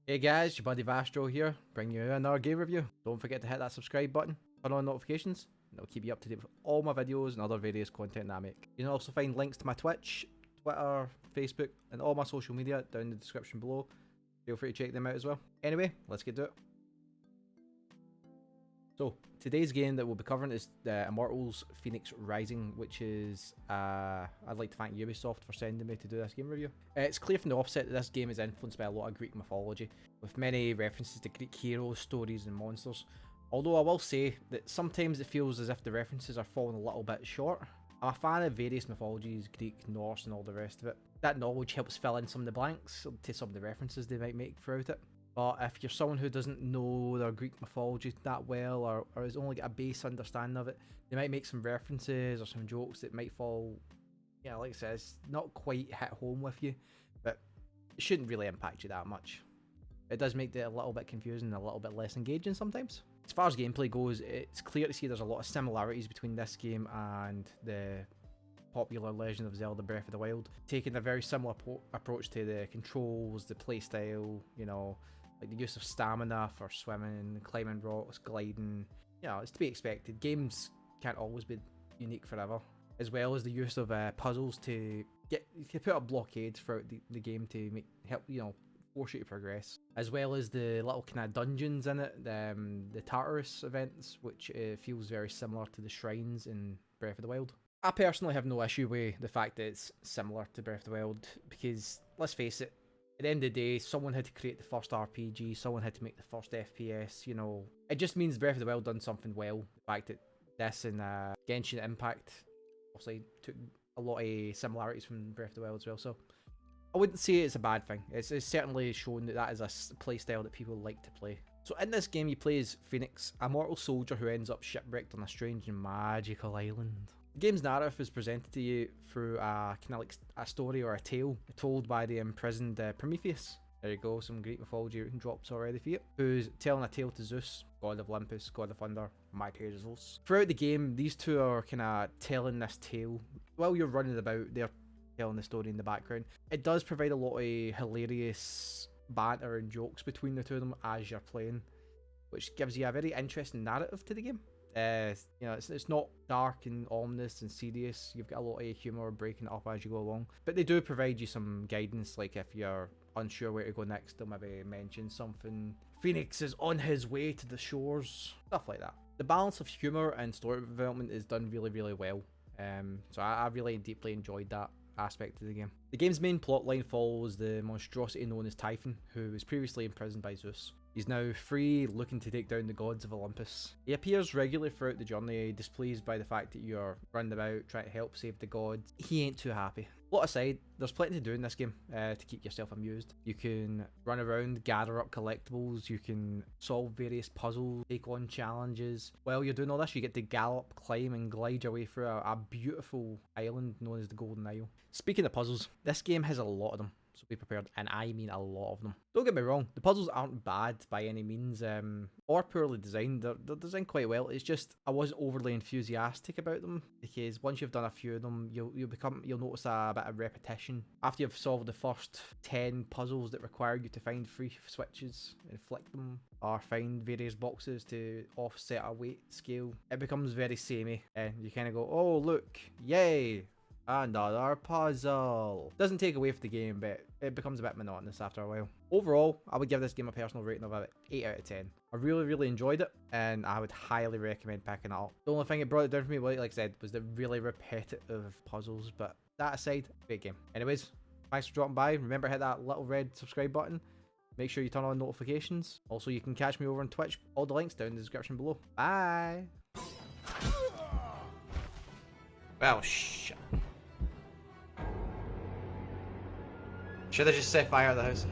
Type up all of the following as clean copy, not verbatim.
Hey guys, your buddy Vastro here, bringing you another game review. Don't forget to hit that subscribe button, turn on notifications, and it'll keep you up to date with all my videos and other various content that I make. You can also find links to my Twitch, Twitter, Facebook, and all my social media down in the description below. Feel free to check them out as well. Anyway, let's get to it. So, today's game that we'll be covering is the Immortals Fenyx Rising, which is, I'd like to thank Ubisoft for sending me to do this game review. It's clear from the offset that this game is influenced by a lot of Greek mythology, with many references to Greek heroes, stories and monsters. Although I will say that sometimes it feels as if the references are falling a little bit short. I'm a fan of various mythologies, Greek, Norse and all the rest of it. That knowledge helps fill in some of the blanks to some of the references they might make throughout it. But if you're someone who doesn't know their Greek mythology that well, or has only got a base understanding of it, they might make some references or some jokes that might fall, yeah, like I said, it's not quite hit home with you, but it shouldn't really impact you that much. It does make it a little bit confusing and a little bit less engaging sometimes. As far as gameplay goes, it's clear to see there's a lot of similarities between this game and the popular Legend of Zelda Breath of the Wild, taking a very similar approach to the controls, the playstyle, you know, like the use of stamina for swimming, climbing rocks, gliding. You know, it's to be expected. Games can't always be unique forever. As well as the use of puzzles to put up blockades throughout the game to help, you know, force you to progress. As well as the little kind of dungeons in it, the Tartarus events, which feels very similar to the shrines in Breath of the Wild. I personally have no issue with the fact that it's similar to Breath of the Wild, because let's face it, at the end of the day, someone had to create the first RPG, someone had to make the first FPS, you know. It just means Breath of the Wild done something well. The fact that this and Genshin Impact obviously took a lot of similarities from Breath of the Wild as well, so I wouldn't say it's a bad thing. It's certainly shown that that is a playstyle that people like to play. So in this game, you play as Fenyx, a mortal soldier who ends up shipwrecked on a strange and magical island. The game's narrative is presented to you through a kind of like a story or a tale told by the imprisoned Prometheus. There you go, some Greek mythology drops already for you. Who's telling a tale to Zeus, god of Olympus, god of thunder, mighty Zeus. Throughout the game, these two are kind of telling this tale. While you're running about, they're telling the story in the background. It does provide a lot of hilarious banter and jokes between the two of them as you're playing, which gives you a very interesting narrative to the game. You know, it's not dark and ominous and serious. You've got a lot of humor breaking it up as you go along, but they do provide you some guidance, like if you're unsure where to go next, they'll maybe mention something. Fenyx is on his way to the shores, stuff like that. The balance of humor and story development is done really, really well. So I really deeply enjoyed that aspect of the game. The game's main plotline follows the monstrosity known as Typhon, who was previously imprisoned by Zeus. He's now free, looking to take down the gods of Olympus. He appears regularly throughout the journey, displeased by the fact that you're running about trying to help save the gods. He ain't too happy. Plot aside, there's plenty to do in this game to keep yourself amused. You can run around, gather up collectibles, you can solve various puzzles, take on challenges. While you're doing all this, you get to gallop, climb and glide your way through a beautiful island known as the Golden Isle. Speaking of puzzles, this game has a lot of them. So be prepared, and I mean a lot of them. Don't get me wrong, the puzzles aren't bad by any means, or poorly designed. They're designed quite well. It's just I wasn't overly enthusiastic about them, because once you've done a few of them, you'll notice a bit of repetition. After you've solved the first 10 puzzles that require you to find 3 switches and flick them, or find various boxes to offset a weight scale, it becomes very samey, and you kind of go, oh look, yay! Another puzzle. Doesn't take away from the game, but it becomes a bit monotonous after a while. Overall, I would give this game a personal rating of about 8 out of 10. I really enjoyed it, and I would highly recommend picking it up. The only thing it brought it down for me, like I said, was the really repetitive puzzles, but that aside, great game. Anyways, thanks for dropping by. Remember to hit that little red subscribe button. Make sure you turn on notifications. Also, you can catch me over on Twitch. All the links down in the description below. Bye! Well, shit. Should I just set fire at the house?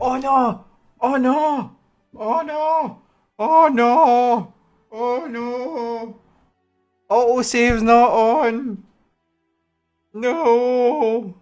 Oh no! Oh no! Oh no! Oh no! Oh no! Auto save's not on! No!